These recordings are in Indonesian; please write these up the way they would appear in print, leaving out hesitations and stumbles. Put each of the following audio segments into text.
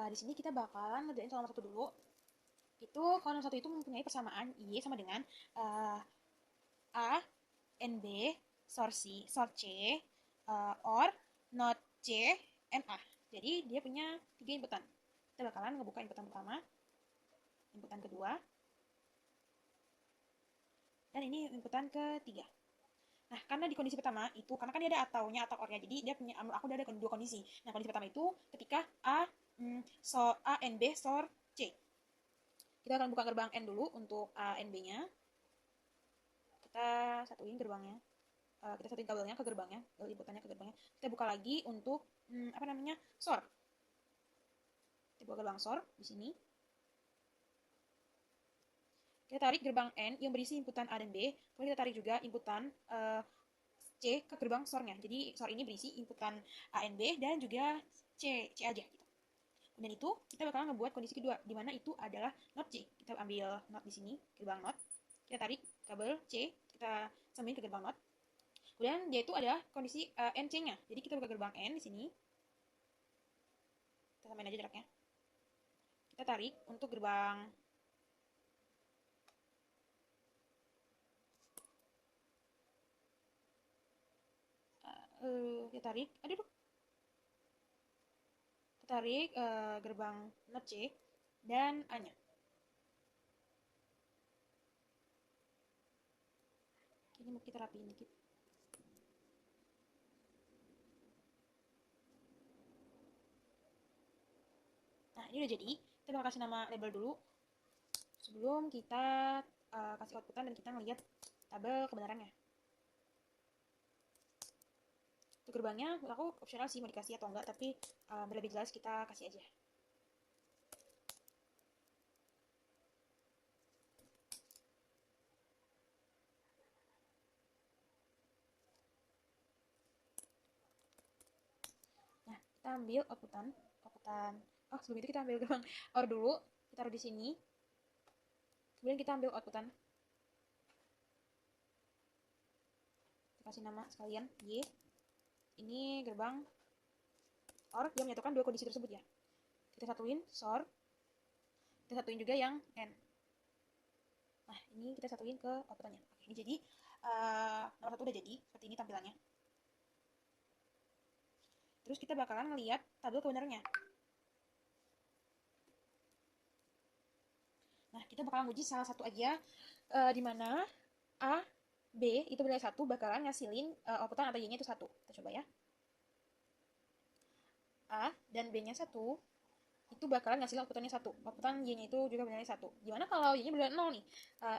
Di sini kita bakalan ngerjain soal nomor 1 dulu. Itu kalau nomor 1 itu mempunyai persamaan Y sama dengan uh, A, N, B, SOR C, OR, NOT C, and A. Jadi dia punya 3 inputan. Kita bakalan ngebuka inputan pertama, inputan kedua, dan ini inputan ketiga. Nah, karena di kondisi pertama itu, karena kan dia ada ataunya atau ornya, jadi dia punya, aku udah ada dua kondisi. Nah, kondisi pertama itu ketika A, N, B, SOR, C. Kita akan buka gerbang N dulu untuk A, N, B-nya. Kita satuin gerbangnya. Kita satuin kabelnya ke gerbangnya, inputannya ke gerbangnya. Kita buka lagi untuk, SOR. Kita buka gerbang SOR di sini. Kita tarik gerbang N yang berisi inputan A dan B. Kemudian kita tarik juga inputan C ke gerbang SOR-nya. Jadi SOR ini berisi inputan A, N, B dan juga C aja gitu. Kemudian itu kita bakal ngebuat kondisi kedua, di mana itu adalah NOT C. Kita ambil NOT di sini, gerbang NOT. Kita tarik kabel C, kita sambungin ke gerbang NOT. Kemudian dia itu ada kondisi NC-nya. Jadi kita buka gerbang N di sini. Kita samain aja jaraknya. Kita tarik untuk gerbang kita tarik, kita tarik gerbang NOT C dan A-nya. Ini mau kita rapiin dikit. Nah, ini udah jadi. Kita bakal kasih nama label dulu sebelum kita kasih outputan dan kita ngeliat tabel kebenarannya. Untuk gerbangnya, aku opsional sih mau dikasih atau enggak, tapi biar lebih jelas kita kasih aja. Nah, kita ambil outputan. Oh, sebelum itu kita ambil gerbang OR dulu, kita taruh di sini. Kemudian kita ambil outputan. Kita kasih nama sekalian Y. Ini gerbang OR yang menyatukan dua kondisi tersebut ya. Kita satuin SOR. Kita satuin juga yang N. Nah, ini kita satuin ke outputannya. Oke, ini jadi nomor 1 udah jadi. Seperti ini tampilannya. Terus kita bakalan ngeliat tabel kebenarannya. Nah, kita bakalan uji salah satu aja, di mana A, B itu bernilai 1 bakalan ngasilin outputan atau Y-nya itu 1. Kita coba ya. A dan B-nya 1 itu bakalan ngasilin outputannya 1. Outputan Y-nya itu juga bernilai 1. Gimana kalau Y-nya bernilai 0 nih?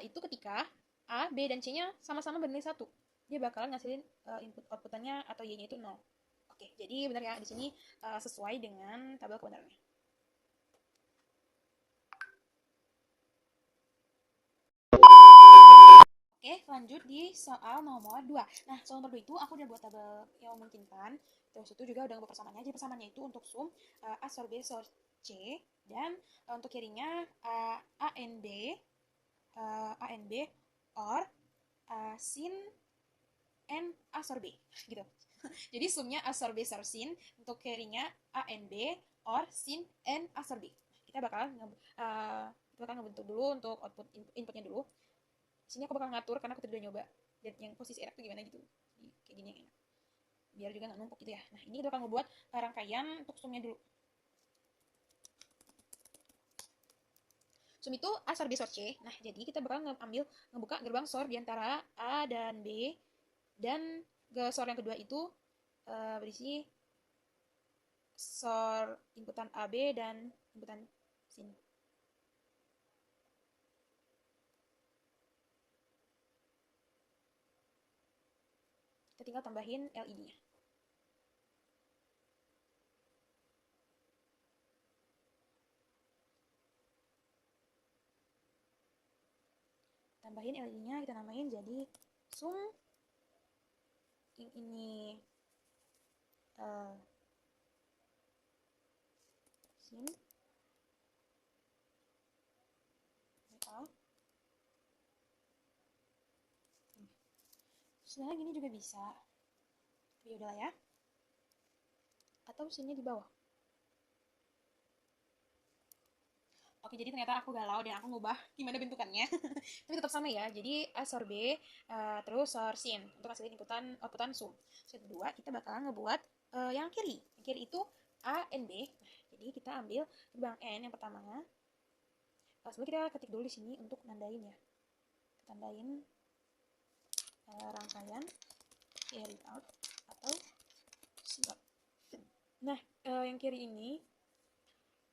Itu ketika A, B, dan C-nya sama-sama bernilai 1. Dia bakalan ngasilin input outputannya atau Y-nya itu 0. Oke, jadi benar ya, di sini sesuai dengan tabel kebenarannya. Oke, lanjut di soal nomor 2. Nah, soal nomor 2 itu aku udah buat tabel yang memungkinkan. Terus itu juga udah ngebuat persamaannya. Jadi persamaannya itu untuk sum A SOR B SOR C. Dan untuk kirinya A N B OR sin N A SOR B. Gitu. Jadi sumnya A SOR B SOR sin. Untuk kirinya A N B OR sin N A SOR B. Kita bakalan ngebentuk dulu untuk output inputnya dulu. Di sini aku bakal ngatur karena aku udah nyoba dan yang posisi enak tuh gimana gitu. Jadi, kayak gini yang enak. Biar juga nggak numpuk gitu ya. Nah, ini kita bakal ngebuat rangkaian untuk sumnya dulu. Sum itu A SOR B SOR C. Nah, jadi kita bakal ngebuka gerbang SOR di antara A dan B. Dan SOR yang kedua itu berisi SOR inputan AB dan inputan sin. Kita tinggal tambahin LED-nya. Tambahin LED-nya, kita namain jadi sum ini sin A. Sebenarnya gini juga bisa. Tapi udahlah ya. Atau sinnya di bawah. Oke, jadi ternyata aku galau dan aku ngubah gimana bentukannya. Tapi tetap sama ya. Jadi A sorbet, terus sin untuk hasilin outputan sum. Terus yang kedua, kita bakalan ngebuat yang kiri. Yang kiri itu A and B. Nah, jadi kita ambil gerbang N yang pertama. Sebelum kita ketik dulu di sini untuk nandain ya. Kita tandain rangkaian carry out atau siap. Nah, yang kiri ini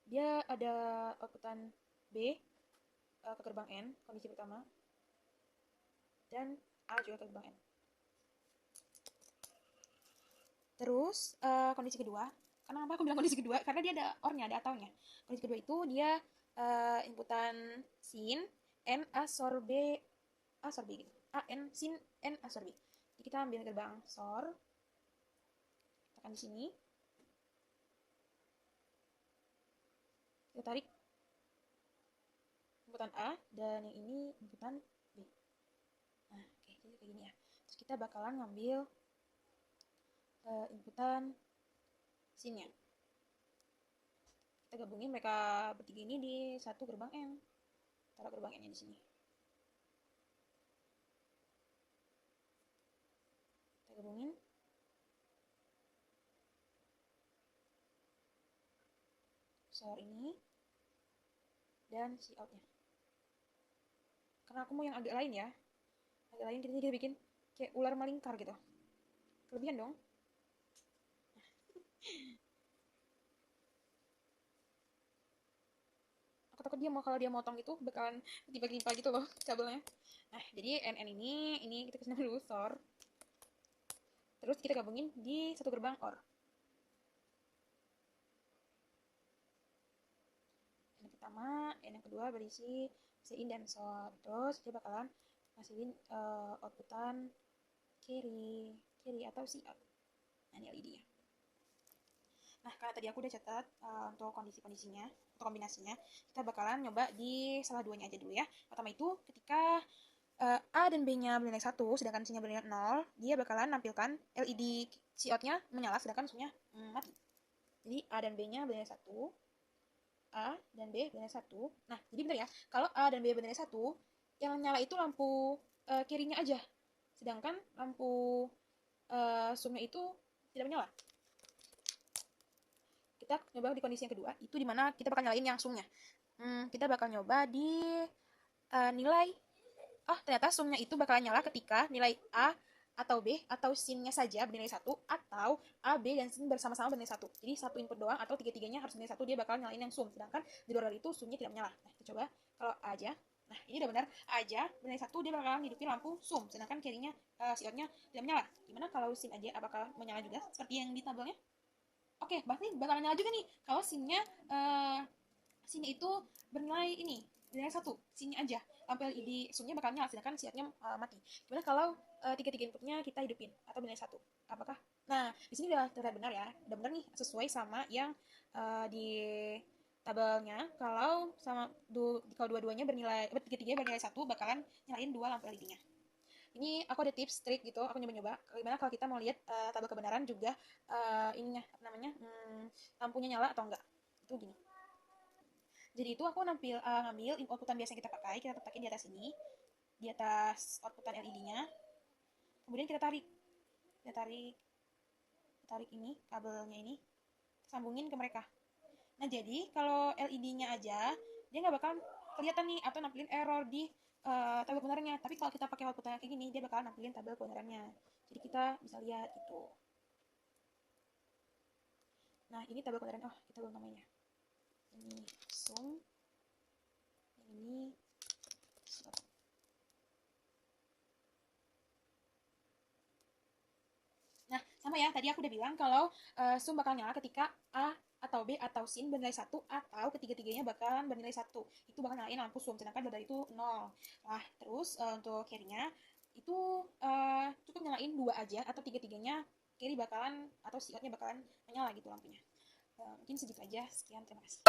dia ada outputan B ke gerbang N, kondisi pertama, dan A juga ke gerbang N. Terus kondisi kedua, kenapa aku bilang kondisi kedua? Karena dia ada OR-nya, ada ataunya. Kondisi kedua itu dia inputan sin N A sorbet gitu. A N sin N A sorbet. Jadi kita ambil gerbang SOR, tekan di sini, kita tarik inputan A dan yang ini inputan B. Nah, oke, jadi kayak gini ya. Terus kita bakalan ngambil inputan sinnya. Kita gabungin mereka bertiga ini di satu gerbang N. Taruh gerbang N-nya di sini. Kita gabungin. SOR ini dan si out-nya. Karena aku mau yang agak lain ya. Agak lain kita bikin kayak ular melingkar gitu. Kelebihan dong. Aku takut dia kalau dia motong itu bakalan tiba-tiba gitu loh kabelnya. Nah, jadi NN ini kita kasih nama dulu SOR. Terus kita gabungin di satu gerbang OR. Yang pertama, yang kedua berisi in dan SOR. Terus dia bakalan ngasilin outputan carry atau out. Nah, ini LED ya. Nah, karena tadi aku udah catat untuk kondisi-kondisinya, untuk kombinasinya, kita bakalan nyoba di salah duanya aja dulu ya. Pertama itu, ketika A dan B-nya bernilai 1, sedangkan C-nya bernilai 0, dia bakalan nampilkan LED out-nya menyala, sedangkan sum-nya mati. Jadi A dan B-nya bernilai 1, A dan B bernilai 1. Nah, jadi bentar ya, kalau A dan B bernilai 1, yang nyala itu lampu kirinya aja, sedangkan lampu sum-nya itu tidak menyala. Kita nyoba di kondisi yang kedua, itu dimana kita bakal nyalain yang sumnya. Kita bakal nyoba di nilai, ternyata sumnya itu bakal nyala ketika nilai A atau B atau sinnya saja bernilai 1, atau A, B, dan sin bersama-sama bernilai 1. Jadi satu input doang atau tiga-tiganya harus bernilai 1, dia bakal nyalain yang sum. Sedangkan di luar dari itu sumnya tidak menyala. Nah, kita coba kalau A aja. Nah, ini udah benar. A aja bernilai 1, dia bakal hidupin lampu sum. Sedangkan carry-nya, outnya tidak menyala. Gimana kalau sin aja apakah menyala juga seperti yang di tabelnya? Oke, berarti bakal nyala juga nih kalau sinnya itu bernilai bernilai 1, sinnya aja. Lampu LED sumnya bakal nyala, sedangkan siatnya mati. Gimana kalau tiga-tiga inputnya kita hidupin atau bernilai 1? Apakah? Nah, di sini udah terlihat benar ya. Udah benar nih, sesuai sama yang di tabelnya. Kalau dua-duanya bernilai, tiga-tiganya bernilai 1, bakalan nyalain 2 lampu LED-nya. Ini aku ada tips, trik gitu, aku nyoba-nyoba. Gimana kalau kita mau lihat tabel kebenaran juga lampunya nyala atau enggak. Itu gini. Jadi itu aku ngambil outputan biasa yang kita letakin di atas ini, di atas outputan LED-nya. Kemudian kita tarik ini, kabelnya ini, sambungin ke mereka. Nah, jadi kalau LED-nya aja, dia nggak bakal kelihatan nih, atau nampilin error di tabel kebenarannya. Tapi kalau kita pakai outputnya kayak gini, dia bakal nampilin tabel kebenarannya. Jadi kita bisa lihat gitu. Nah, ini tabel kebenaran. Kita belum namanya. Ini sum. Ini SOR. Nah, sama ya. Tadi aku udah bilang kalau sum bakal nyala ketika A atau B atau sin bernilai 1, atau ketiga-tiganya bakalan bernilai 1. Itu bakal nyalain lampu sum, sedangkan dari itu 0. Nah, terus untuk carry-nya itu cukup nyalain 2 aja, atau tiga-tiganya carry bakalan atau si out-nya bakalan menyala gitu lampunya. Mungkin segitu aja. Sekian, terima kasih.